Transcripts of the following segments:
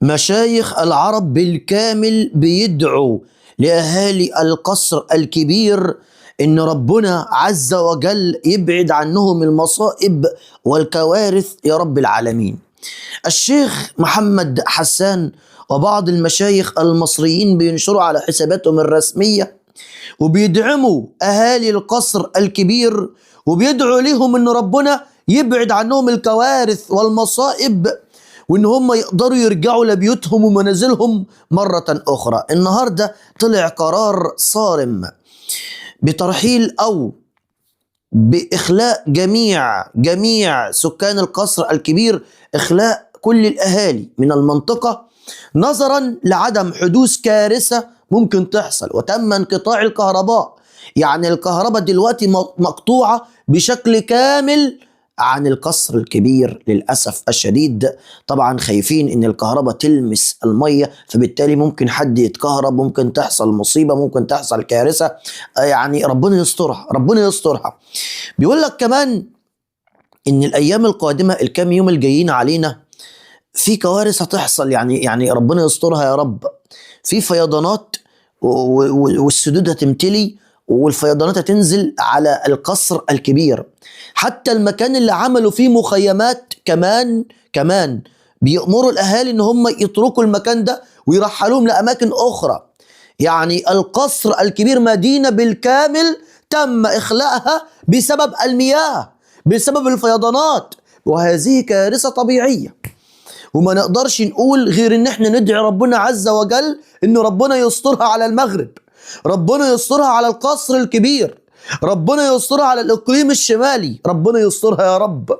مشايخ العرب بالكامل بيدعوا لأهالي القصر الكبير إن ربنا عز وجل يبعد عنهم المصائب والكوارث يا رب العالمين. الشيخ محمد حسان وبعض المشايخ المصريين بينشروا على حساباتهم الرسمية وبيدعموا أهالي القصر الكبير وبيدعوا لهم إن ربنا يبعد عنهم الكوارث والمصائب وإن هم يقدروا يرجعوا لبيوتهم ومنازلهم مرة أخرى. النهاردة طلع قرار صارم بترحيل أو بإخلاء جميع سكان القصر الكبير، إخلاء كل الأهالي من المنطقة نظرا لعدم حدوث كارثة ممكن تحصل. وتم انقطاع الكهرباء، يعني الكهرباء دلوقتي مقطوعة بشكل كامل عن القصر الكبير للأسف الشديد. طبعا خايفين ان الكهرباء تلمس المية، فبالتالي ممكن حد يتكهرب، ممكن تحصل مصيبة، ممكن تحصل كارثة. يعني ربنا يسترها. بيقول لك كمان ان الايام القادمة الكام يوم الجايين علينا في كوارث هتحصل، يعني ربنا يسترها يا رب. في فيضانات والسدود هتمتلي والفيضانات هتنزل على القصر الكبير. حتى المكان اللي عملوا فيه مخيمات كمان بيأمروا الأهالي إن هم يتركوا المكان ده ويرحلوهم لأماكن أخرى. يعني القصر الكبير مدينة بالكامل تم إخلاءها بسبب المياه، بسبب الفيضانات، وهذه كارثة طبيعية. وما نقدرش نقول غير إن احنا ندعي ربنا عز وجل إن ربنا يسترها على المغرب، ربنا يسترها على القصر الكبير، ربنا يسترها على الإقليم الشمالي، ربنا يسترها يا رب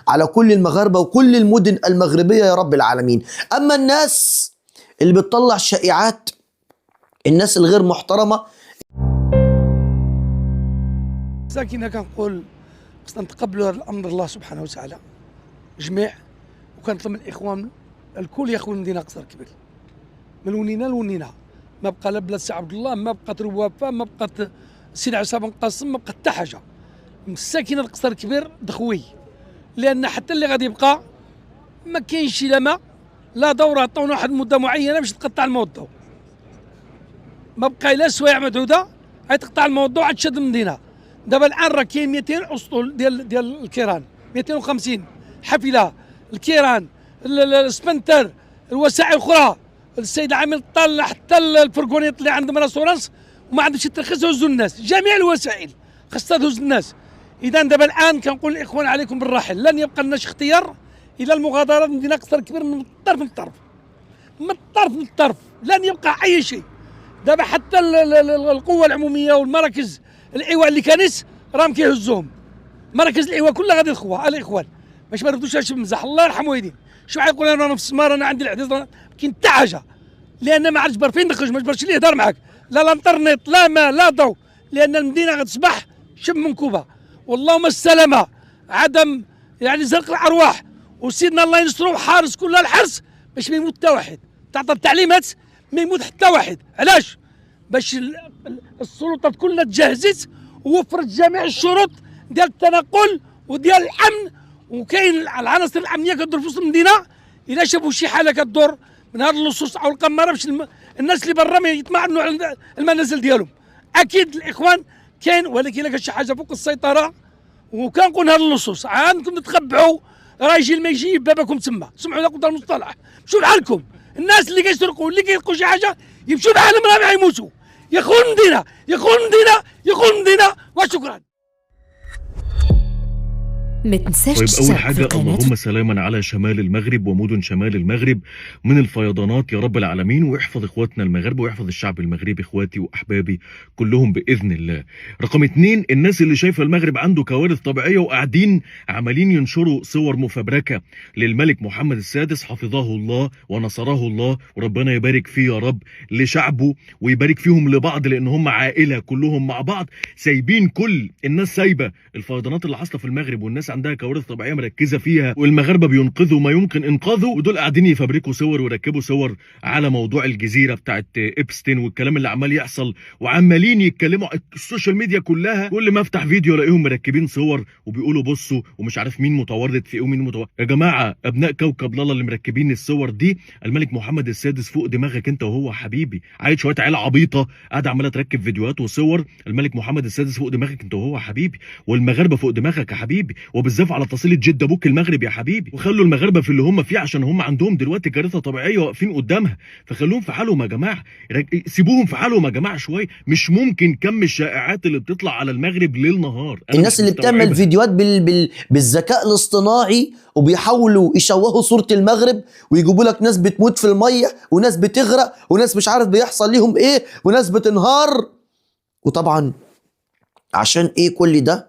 على كل المغاربة وكل المدن المغربية يا رب العالمين. أما الناس اللي بتطلع شائعات، الناس الغير محترمة، ساكنة كنقول خصنا نتقبلوا هذا الأمر الله سبحانه وتعالى جميع، وكنطلب من الإخوان الكل ياخذ المدينة قصر كبير من ونينا لونينا. ما بقى لا بلاد سي عبد الله، ما بقات روافة، ما بقات سيدي عيسى بن قاسم، ما بقات حتى حاجه. ساكنه القصر الكبير دخوي، لان حتى اللي غادي يبقى ما كاينش لا دوره عطاونا واحد المده معينه باش تقطع الموضوع. ما بقى لا سوايع مدعوده غيتقطع الموضوع عاد تشد المدينه. دابا الان راه كاين 200 اسطول ديال الكيران، 250 حافله الكيران، السبنتر، الوسائل الاخرى، السيد عامل طال حتى الفرقونيط اللي عندهم راسورانس وما عندهمش الترخيص يهزوا الناس. جميع الوسائل خاصها تهز الناس. اذا دابا الان كنقول للاخوان عليكم بالراحل، لن يبقى لناش اختيار الى المغادره من مدينه قصر كبير من الطرف لن يبقى اي شيء. دابا حتى القوه العموميه والمراكز الايواء اللي كانت راهم كيهزوهم، مراكز الايواء كلها غادي يدخلوها الاخوان باش ما ردوش هادشي بمزح. الله يرحم والدين، شو غيقول انا في السماره، انا عندي العديد، كاين حتى حاجه، لان ما عادش بار فين نخرج، ما جبرش ليه يهضر معاك، لا الانترنت لا ماء لا ضوء، لان المدينه غتصبح شبه منكوبه. واللهم السلامه، عدم يعني زرق الارواح، وسيدنا الله ينصرو حارس كل الحرس باش ما يموت حتى واحد. تعطى التعليمات ما يموت حتى واحد. علاش؟ باش السلطات كلها تجهزت ووفرت جميع الشروط ديال التنقل وديال الامن، وكاين العناصر الامنيه كدور في وسط المدينه. الا شافوا شي حاله كدور من هذا اللصوص او القماره باش الناس اللي برا ما يطمئنوا على المنازل ديالهم. اكيد الاخوان كاين، ولكن كاين شي حاجه فوق السيطره. وكنقول هذا اللصوص عندكم تتخبعوا، راه يجي ما يجي بابكم تما، سمعوا لكم المصطلح، مشوا بحالكم. الناس اللي كيسرقوا اللي كيلقوا شي حاجه يمشوا بحالهم راه ما يموتوا، يخون المدينه وشكرا. ما تنساش طيب، أول تشترك في حاجة القناة. اللهم سلاما على شمال المغرب ومدن شمال المغرب من الفيضانات يا رب العالمين، ويحفظ إخواتنا المغاربة ويحفظ الشعب المغربي، إخواتي وأحبابي كلهم بإذن الله. رقم 2، الناس اللي شايفة المغرب عنده كوارث طبيعية وقاعدين عمالين ينشروا صور مفبركة للملك محمد السادس حفظه الله ونصره الله وربنا يبارك فيه يا رب لشعبه ويبارك فيهم لبعض، لأن هم عائلة كلهم مع بعض. سايبين كل الناس، سايبة الفيضانات اللي حاصلة في المغرب والناس عندها كوارث طبيعيه مركزه فيها، والمغاربه بينقذوا ما يمكن انقاذه، ودول قاعدين يفبركوا صور ويركبوا صور على موضوع الجزيره بتاعت إبستين والكلام اللي عمال يحصل، وعمالين يتكلموا. السوشيال ميديا كلها كل ما افتح فيديو الاقيهم مركبين صور وبيقولوا بصوا ومش عارف مين متورط في ايه ومين متورط. يا جماعه ابناء كوكب لالا اللي مركبين الصور دي، الملك محمد السادس فوق دماغك انت وهو حبيبي. عايز شويه عيله عبيطه قاعده عماله تركب فيديوهات وصور. الملك محمد السادس فوق دماغك انت وهو حبيبي، والمغاربه فوق دماغك يا حبيبي، وبالذات على تصيله جده ابوك المغرب يا حبيبي. وخلوا المغاربه في اللي هم فيه، عشان هم عندهم دلوقتي كارثه طبيعيه واقفين قدامها، فخلوهم في حالهم يا جماعه. سيبوهم في حالهم يا جماعه شويه. مش ممكن كم الشائعات اللي بتطلع على المغرب ليل نهار. الناس اللي بتعمل فيديوهات بالذكاء الاصطناعي وبيحاولوا يشوهوا صورة المغرب، ويجيبوا لك ناس بتموت في المية وناس بتغرق وناس مش عارف بيحصل ليهم ايه وناس بتنهار. وطبعا عشان ايه كل ده؟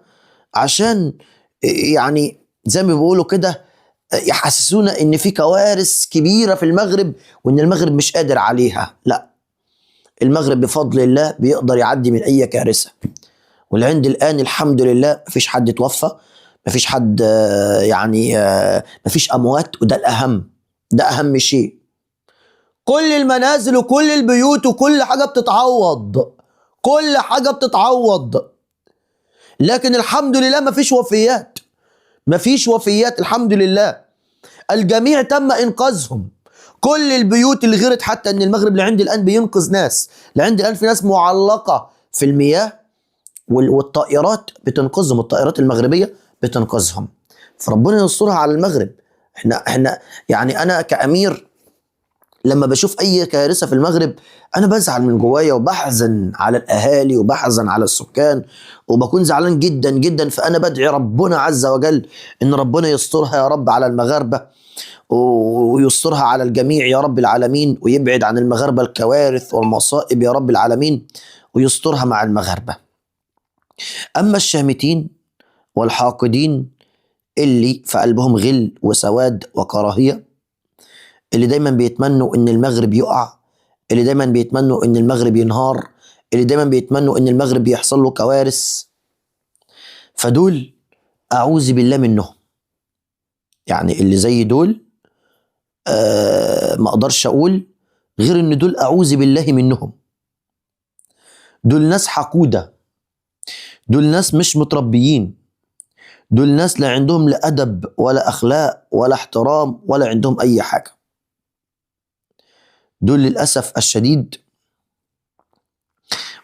عشان يعني زي ما بيقولوا كده يحسسونا ان في كوارث كبيرة في المغرب وان المغرب مش قادر عليها. لا، المغرب بفضل الله بيقدر يعدي من اي كارثة. والعند الآن الحمد لله مفيش حد توفى، مفيش حد يعني مفيش أموات، وده الأهم، ده أهم شيء. كل المنازل وكل البيوت وكل حاجة بتتعوض، كل حاجة بتتعوض، لكن الحمد لله مفيش وفيات، مفيش وفيات الحمد لله. الجميع تم إنقاذهم. كل البيوت اللي غيرت، حتى إن المغرب لعند الآن بينقذ ناس، لعند الآن في ناس معلقة في المياه والطائرات بتنقذهم، الطائرات المغربية بتنقذهم. فربنا يسترها على المغرب. احنا يعني انا كأمير لما بشوف اي كارثة في المغرب انا بزعل من جوايا وبحزن على الاهالي وبحزن على السكان وبكون زعلان جدا جدا. فانا بدعي ربنا عز وجل ان ربنا يسترها يا رب على المغاربة ويسترها على الجميع يا رب العالمين، ويبعد عن المغاربة الكوارث والمصائب يا رب العالمين، ويسترها مع المغاربة. أما الشامتين والحاقدين اللي في قلبهم غل وسواد وكراهية، اللي دايما بيتمنوا إن المغرب يقع، اللي دايما بيتمنوا إن المغرب ينهار، اللي دايما بيتمنوا إن المغرب يحصل له كوارث، فدول أعوذ بالله منهم. يعني اللي زي دول ما أقدرش أقول غير إن دول أعوذ بالله منهم. دول ناس حقودة، دول ناس مش متربيين، دول ناس لا عندهم لا أدب ولا أخلاق ولا احترام ولا عندهم أي حاجة. دول للأسف الشديد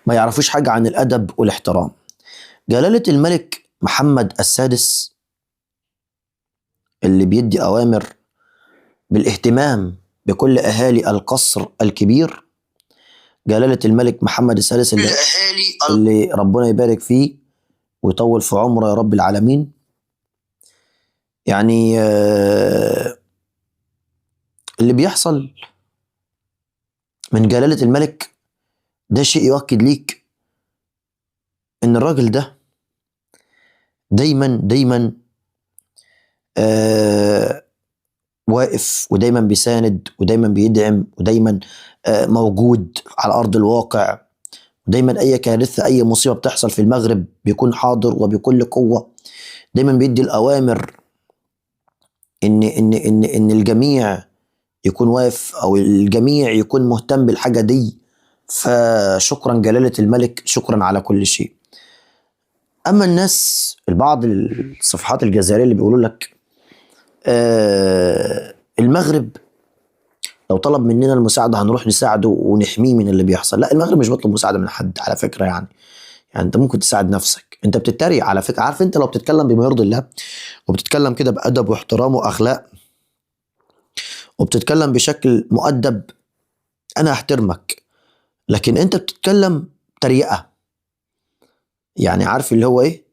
ما يعرفوش حاجة عن الأدب والاحترام. جلالة الملك محمد السادس اللي بيدي أوامر بالاهتمام بكل أهالي القصر الكبير، جلالة الملك محمد السادس اللي ربنا يبارك فيه ويطول في عمره يا رب العالمين. يعني اللي بيحصل من جلالة الملك ده شيء يؤكد ليك ان الراجل ده دايما واقف، ودايما بيساند، ودايما بيدعم، ودايما موجود على أرض الواقع. ودايما أي كارثة أي مصيبة بتحصل في المغرب بيكون حاضر وبكل قوة. دايما بيدي الأوامر إن الجميع يكون واقف أو الجميع يكون مهتم بالحاجة دي. فشكرا جلالة الملك، شكرا على كل شيء. أما الناس البعض الصفحات الجزائرية اللي بيقولوا لك المغرب لو طلب مننا المساعدة هنروح نساعده ونحميه من اللي بيحصل. لا، المغرب مش بيطلب مساعدة من حد على فكرة. يعني انت ممكن تساعد نفسك. انت بتتريق على فكرة. عارف انت لو بتتكلم بما يرضي الله وبتتكلم كده بأدب واحترام وأخلاق وبتتكلم بشكل مؤدب انا احترمك، لكن انت بتتكلم تريقة. يعني عارف اللي هو ايه؟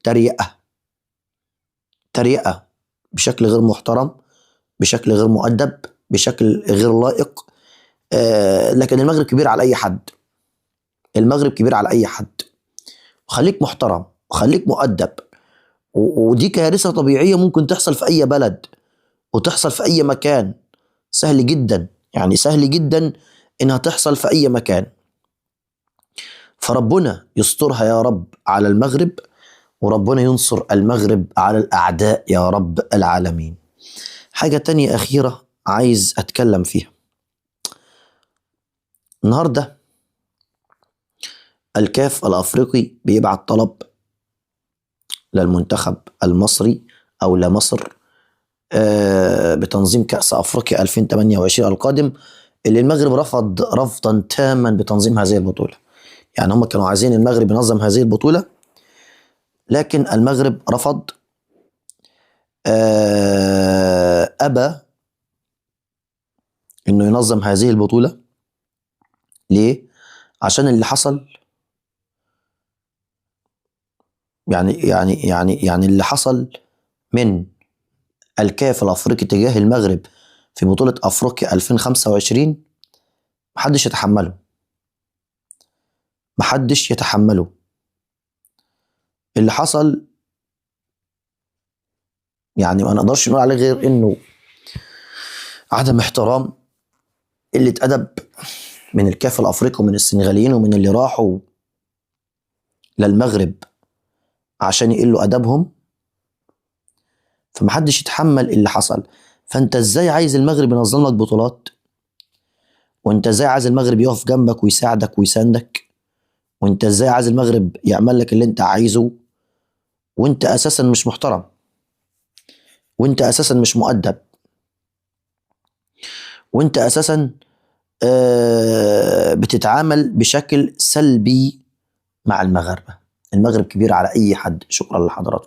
تريقة بشكل غير محترم، بشكل غير مؤدب، بشكل غير لائق. لكن المغرب كبير على اي حد، المغرب كبير على اي حد. خليك محترم وخليك مؤدب. ودي كارثة طبيعية ممكن تحصل في اي بلد وتحصل في اي مكان. سهل جدا، يعني سهل جدا انها تحصل في اي مكان. فربنا يسترها يا رب على المغرب وربنا ينصر المغرب على الأعداء يا رب العالمين. حاجة تانية أخيرة عايز أتكلم فيها. النهاردة الكاف الأفريقي بيبعت طلب للمنتخب المصري أو لمصر بتنظيم كأس أفريقيا 2028 القادم، اللي المغرب رفض رفضا تاما بتنظيم هذه البطولة. يعني هم كانوا عايزين المغرب ينظم هذه البطولة، لكن المغرب رفض، أبى إنه ينظم هذه البطولة. ليه؟ عشان اللي حصل، يعني اللي حصل من الكاف الأفريقي تجاه المغرب في بطولة أفريقيا 2025 محدش يتحمله، محدش يتحمله. اللي حصل يعني ما نقدرش نقول عليه غير إنه عدم احترام، قلة أدب من الكاف الأفريقي ومن السنغاليين ومن اللي راحوا للمغرب عشان يقلوا أدبهم، فمحدش يتحمل اللي حصل. فأنت إزاي عايز المغرب ينظم لك بطولات، وأنت إزاي عايز المغرب يقف جنبك ويساعدك ويساندك، وأنت إزاي عايز المغرب يعمل لك اللي أنت عايزه، وأنت أساسا مش محترم، وأنت أساسا مش مؤدب، وأنت أساسا بتتعامل بشكل سلبي مع المغاربة. المغرب كبير على أي حد. شكرا لحضراتكم.